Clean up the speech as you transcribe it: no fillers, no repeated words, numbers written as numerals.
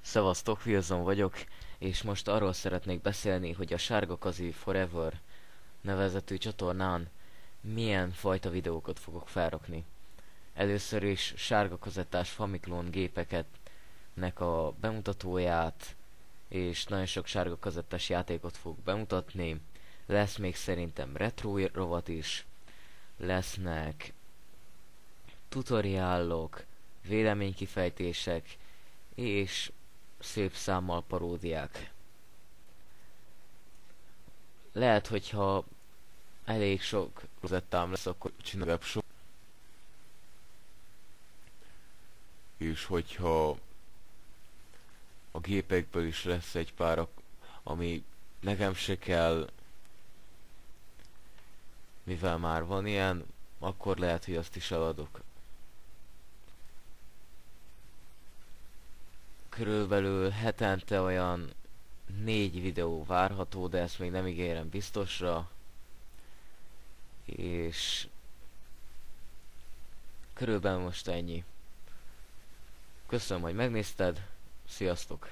Szevasztok, Wilson vagyok, és most arról szeretnék beszélni, hogy a Sárga Kazi Forever nevezetű csatornán milyen fajta videókat fogok felrakni. Először is sárga kazettás Famiclone gépeket nek a bemutatóját, és nagyon sok sárga kazettás játékot fogok bemutatni. Lesz még szerintem retro rovat is, lesznek tutoriálok, véleménykifejtések, és szép számmal paródiák. Lehet, hogyha elég sok rozettám lesz, akkor csinálok webshop, és hogyha a gépekből is lesz egy pár, ami nekem se kell, mivel már van ilyen, akkor lehet, hogy azt is eladok. Körülbelül hetente olyan 4 videó várható, de ezt még nem ígérem biztosra. És körülbelül most ennyi. Köszönöm, hogy megnézted. Sziasztok!